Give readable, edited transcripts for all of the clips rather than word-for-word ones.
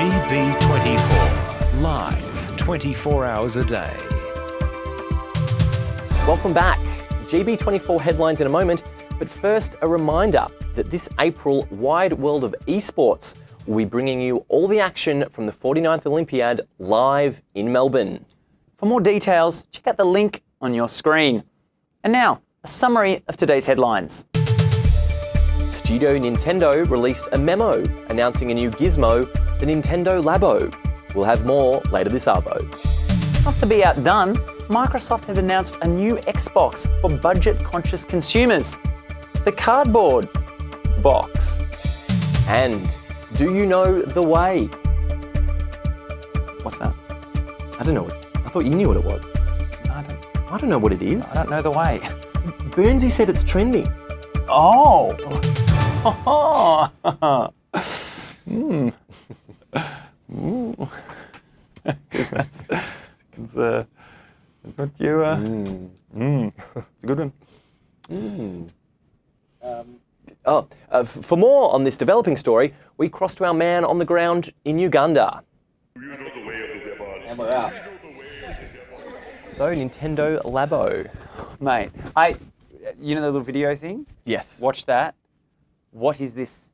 GB24, live 24 hours a day. Welcome back. GB24 headlines in a moment, but first a reminder that this April, Wide World of eSports will be bringing you all the action from the 49th Olympiad live in Melbourne. For more details, check out the link on your screen. And now, a summary of today's headlines. Studio Nintendo released a memo announcing a new gizmo, the Nintendo Labo. We'll have more later this Arvo. Not to be outdone, Microsoft have announced a new Xbox for budget-conscious consumers. The cardboard box. And do you know the way? What's that? I don't know. I thought you knew what it was. I don't know what it is. I don't know the way. Burnsy said it's trending. Oh! Because that's what you. It's a good one. For more on this developing story, we cross to our man on the ground in Uganda. So, Nintendo Labo. Mate, you know the little video thing? Yes. Watch that. What is this?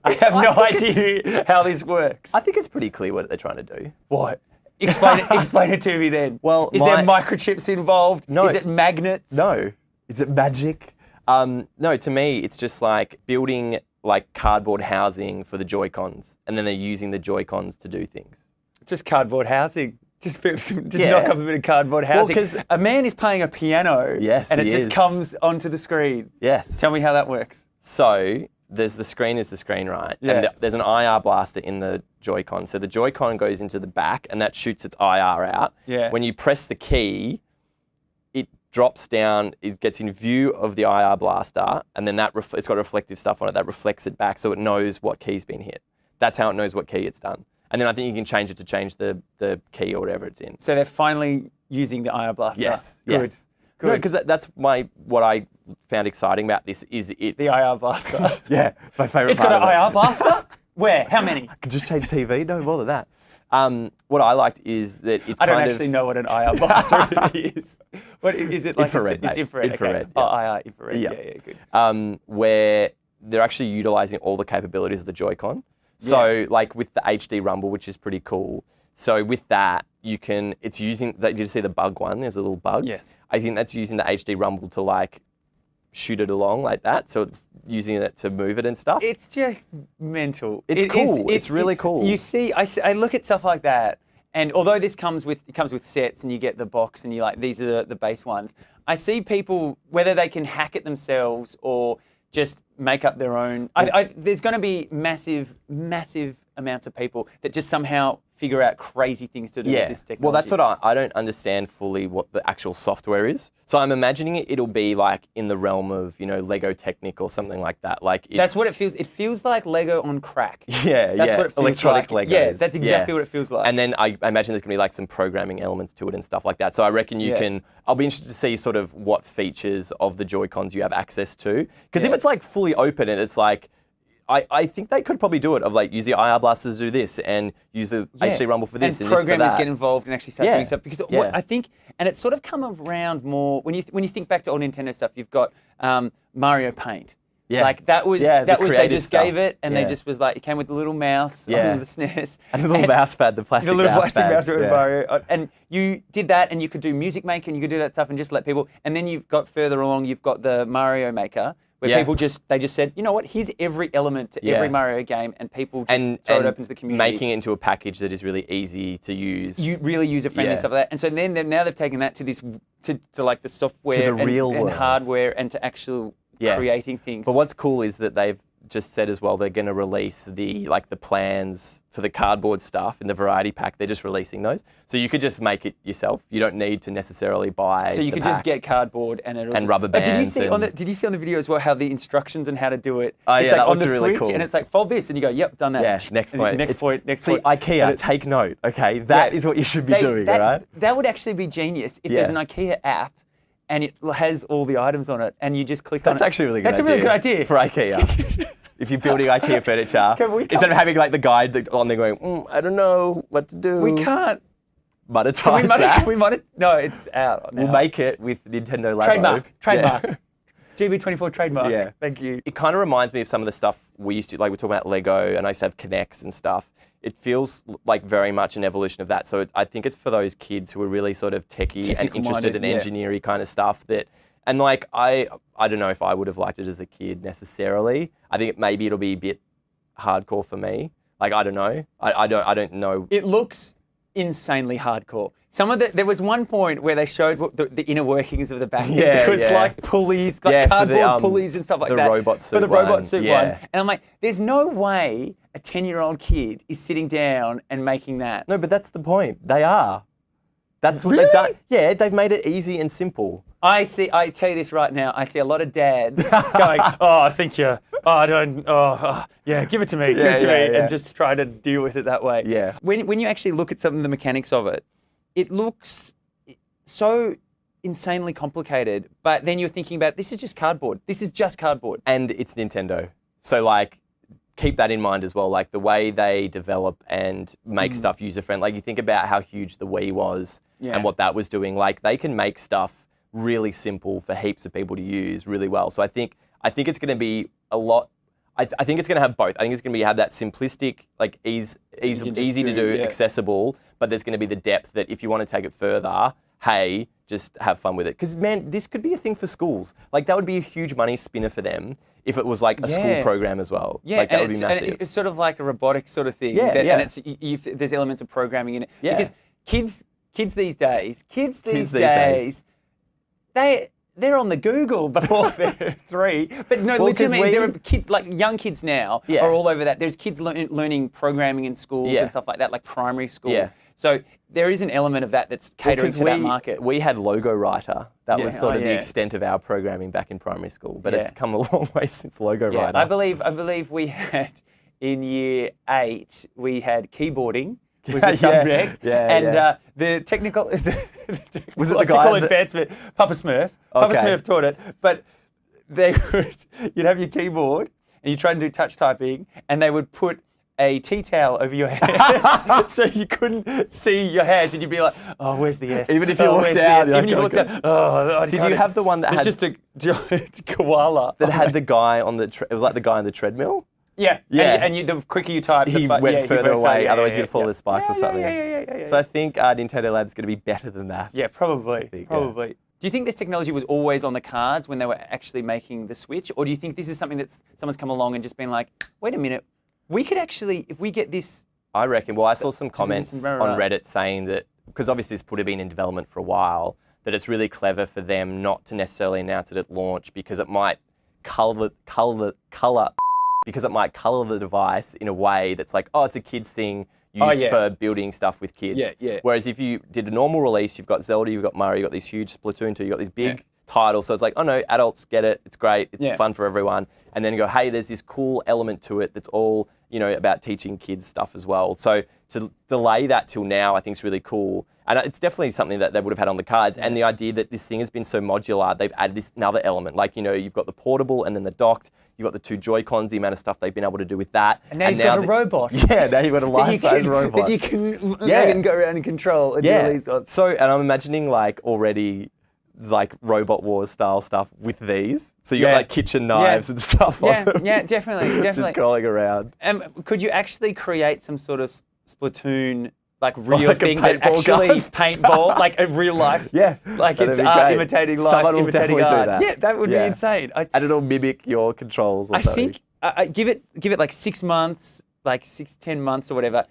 I have no idea how this works. I think it's pretty clear what they're trying to do. What? Explain it to me then. Well, is there microchips involved? No. Is it magnets? No. Is it magic? No, to me, it's just like building like cardboard housing for the Joy-Cons, and then they're using the Joy-Cons to do things. Just cardboard housing. Just knock up a bit of cardboard housing. Well, a man is playing a piano, yes, and it he just is. comes onto the screen. Yes. Tell me how that works. So there's the screen, right? Yeah. And there's an IR blaster in the Joy-Con. So the Joy-Con goes into the back, and that shoots its IR out. Yeah. When you press the key, it drops down. It gets in view of the IR blaster, and then it's got reflective stuff on it that reflects it back, so it knows what key's been hit. That's how it knows what key it's done. And then I think you can change it to change the key or whatever it's in. So they're finally using the IR blaster. Yes. Good. Yes. Good. No, because that's what I found exciting about this is it's... The IR blaster. Yeah, my favourite It's part got of an it. IR blaster? Where? How many? I could just change TV, don't bother that. What I liked is that it's I don't actually know what an IR blaster is. What is it like? Infrared, It's infrared. infrared, Okay. yeah. Oh, IR, infrared. Yeah. Yeah, good. Where they're actually utilising all the capabilities of the Joy-Con. So like with the HD rumble, which is pretty cool. So with that, it's using, did you see the bug one? There's a little bugs. Yes. I think that's using the HD rumble to like shoot it along like that. So it's using it to move it and stuff. It's just mental. It's cool. It's really cool. You see, I look at stuff like that, and although this comes with sets, and you get the box, and you like these are the base ones. I see people, whether they can hack it themselves or just make up their own. There's going to be massive amounts of people that just somehow figure out crazy things to do with this technology. Well, that's what I don't understand fully what the actual software is. So I'm imagining it'll be like in the realm of, Lego Technic or something like that. Like that's what it feels. It feels like Lego on crack. Yeah, that's what it feels electronic like. Legos. Yeah, that's exactly what it feels like. And then I imagine there's going to be like some programming elements to it and stuff like that. So I reckon you can. I'll be interested to see sort of what features of the Joy-Cons you have access to. Because if it's like fully open and it's like. I think they could probably do it, of like use the IR blasters to do this and use the HD rumble for this and programmers this for that. get involved and actually start doing stuff. Because what I think, and it's sort of come around more when you think back to old Nintendo stuff. You've got Mario Paint. Yeah. Like that was they just gave it and they just was like it came with the little mouse on the SNES and the little mouse pad, the plastic the little mouse plastic pad. mouse with Mario. And you did that, and you could do Music Maker, and you could do that stuff, and just let people. And then you've got further along, you've got the Mario Maker. Where people just said, you know what, here's every element to every Mario game, and people just throw it open to the community. Making it into a package that is really easy to use. You really user-friendly and stuff like that. And so then now they've taken that to this, to like the software to the real and world. Hardware and to actual creating things. But what's cool is that they've just said as well they're going to release the plans for the cardboard stuff in the variety pack. They're just releasing those, so you could just make it yourself. You don't need to necessarily buy. So you could just get cardboard and rubber bands. Did you see on the video as well how the instructions and how to do it? Oh, it's yeah, like that on the looked really Switch, cool. and it's like fold this, and you go, yep, done that. Yeah, next point. Next point. See, IKEA, take note. Okay, that is what you should be doing, all right? That would actually be genius if there's an IKEA app. And it has all the items on it, and you just click on it. That's actually a really good idea. That's a really good idea. For IKEA. if you're building IKEA furniture, instead of having like the guide on there going, I don't know what to do. We can't. Monetize that. Can we no, it's out now. We'll make it with Nintendo Labo. Trademark. Yeah. GB24 trademark. Yeah. Thank you. It kind of reminds me of some of the stuff we used to, like we're talking about Lego, and I used to have Kinects and stuff. It feels like very much an evolution of that. So I think it's for those kids who are really sort of techie and interested in engineering kind of stuff that, and like I don't know if I would have liked it as a kid necessarily. I think maybe it'll be a bit hardcore for me. Like, I don't know. I don't know. It looks insanely hardcore. There was one point where they showed the inner workings of the back end. It was like pulleys, like cardboard pulleys and stuff like that. The robot suit for the robot suit one. Yeah. And I'm like, there's no way a 10-year-old kid is sitting down and making that. No, but that's the point. They are. That's what they've done. Yeah, they've made it easy and simple. I tell you this right now, I see a lot of dads going, I think you're, give it to me, and just try to deal with it that way. Yeah. When you actually look at some of the mechanics of it, it looks so insanely complicated, but then you're thinking about, this is just cardboard. This is just cardboard. And it's Nintendo. So like, keep that in mind as well. Like the way they develop and make stuff user-friendly. Like you think about how huge the Wii was and what that was doing. Like they can make stuff really simple for heaps of people to use really well. So I think it's going to be a lot. I think it's going to have both. I think it's going to have that simplistic, like easy to do, accessible, but there's going to be the depth that if you want to take it further, hey, just have fun with it. Because man, this could be a thing for schools. Like that would be a huge money spinner for them if it was like a school program as well. Yeah, like that would be massive. And it's sort of like a robotic sort of thing. Yeah, And there's elements of programming in it. Yeah. Because kids these days, they're on the Google before they're 3. But no, legitimately, there are kids, like young kids now are all over that. There's kids learning programming in schools and stuff like that, like primary school. Yeah. So there is an element of that that's catering to that market. We had Logo Writer. That was sort of the extent of our programming back in primary school. But it's come a long way since Logo Writer. I believe we had, in year 8, we had keyboarding. Was the subject, the technical was it the guy advancement? Papa Smurf. Papa Smurf taught it, but you'd have your keyboard and you try and do touch typing, and they would put a tea towel over your hands so you couldn't see your hands, and you'd be like, "Oh, where's the S?" Even if you looked down, even if you looked down. Did you have the one that had just a koala that had the guy on the? It was like the guy on the treadmill. Yeah. And the quicker you type, he went further away, otherwise you'd fall the spikes or something. Yeah. So I think Nintendo Lab's going to be better than that. Yeah, probably. Do you think this technology was always on the cards when they were actually making the Switch? Or do you think this is something that someone's come along and just been like, wait a minute, we could actually, if we get this... I reckon. Well, I saw some comments on Reddit saying that, because obviously this would have been in development for a while, that it's really clever for them not to necessarily announce it at launch because it might colour the device in a way that's like, it's a kid's thing used for building stuff with kids. Yeah. Whereas if you did a normal release, you've got Zelda, you've got Mario, you've got these huge Splatoon 2, you've got these big titles. So it's like, oh no, adults get it, it's great, it's fun for everyone. And then you go, hey, there's this cool element to it that's all, about teaching kids stuff as well. So to delay that till now, I think is really cool. And it's definitely something that they would have had on the cards. And the idea that this thing has been so modular, they've added this another element. Like, you've got the portable and then the docked. You've got the 2 Joy-Cons, the amount of stuff they've been able to do with that. And now you've got a robot. Yeah, now you've got a life-size robot. That you can go around and control. So, and I'm imagining already Robot Wars style stuff with these. So you've got kitchen knives and stuff on them. Yeah, definitely. Just crawling around. Could you actually create some sort of Splatoon real thing that actually paintball, like a real life? Yeah. Like it's art imitating life, Someone will imitating art. do that. Yeah, that would be insane. And it'll mimic your controls or something. I think, give it like 6 months, 10 months or whatever.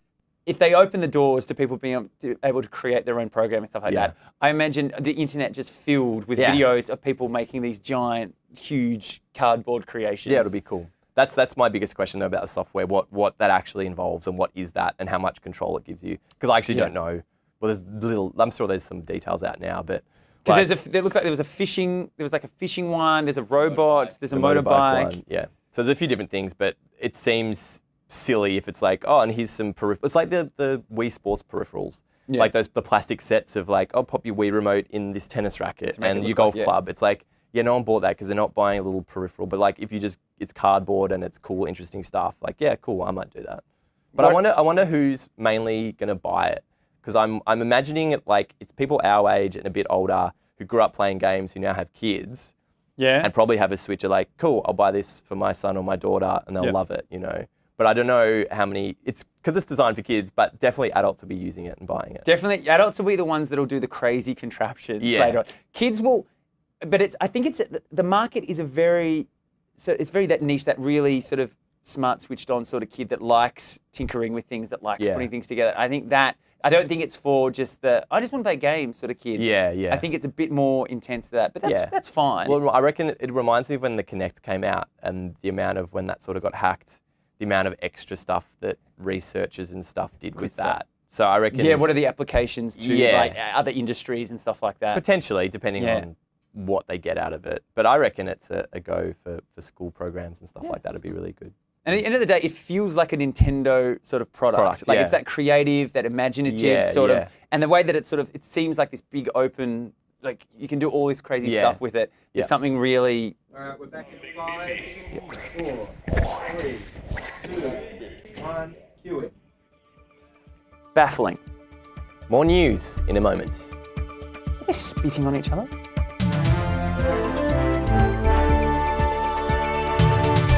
If they open the doors to people being able to create their own program and stuff like that, I imagine the internet just filled with videos of people making these giant, huge cardboard creations. Yeah, it'll be cool. That's my biggest question though about the software, what that actually involves and what is that and how much control it gives you. Because I actually don't know. Well, I'm sure there's some details out now, but... Because there looked like there was a fishing one, there's a robot, there's a motorbike. One. Yeah. So there's a few different things, but it seems silly if it's like, and here's some peripherals. It's like the Wii Sports peripherals. Like the plastic sets of pop your Wii remote in this tennis racket and your golf club. It's like, Yeah, no one bought that because they're not buying a little peripheral. But like, if you just, it's cardboard and it's cool, interesting stuff. Like, yeah, cool, I might do that. But I wonder who's mainly going to buy it, because I'm imagining it like it's people our age and a bit older who grew up playing games who now have kids. Yeah. And probably have a Switch. Are like, cool, I'll buy this for my son or my daughter, and they'll love it, you know. But I don't know how many. It's because it's designed for kids, but definitely adults will be using it and buying it. Definitely, adults will be the ones that'll do the crazy contraptions later on. Kids will, but I think the market is it's very that niche, that really sort of smart, switched on sort of kid that likes tinkering with things, that likes putting things together. I don't think it's for just I just want to play games sort of kid. Yeah, yeah. I think it's a bit more intense to that, but that's fine. Well, I reckon it reminds me of when the Kinect came out and the amount of when that sort of got hacked, the amount of extra stuff that researchers and stuff did with that. So I reckon. Yeah, what are the applications to like other industries and stuff like that? Potentially, depending on what they get out of it. But I reckon it's a go for school programs and stuff like that. It'd be really good. And at the end of the day, it feels like a Nintendo sort of product. Like it's that creative, that imaginative sort of, and the way that it seems like this big open, like you can do all this crazy stuff with it. There's something really. All right, we're back in 5, 4, 3, 2, 1, cue it. Baffling. More news in a moment. Are they spitting on each other?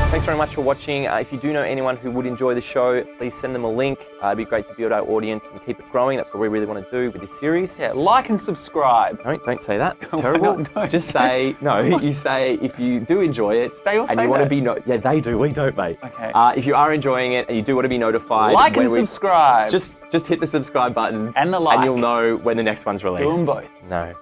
Thanks very much for watching. If you do know anyone who would enjoy the show, please send them a link. It'd be great to build our audience and keep it growing. That's what we really want to do with this series. Yeah, like and subscribe. Don't say that. It's terrible. No. Just say, you say if you do enjoy it They all and say you want to that. be, they do, we don't, mate. Okay. If you are enjoying it and you do want to be notified. Like and subscribe. Just hit the subscribe button. And the like. And you'll know when the next one's released. Do them both. No.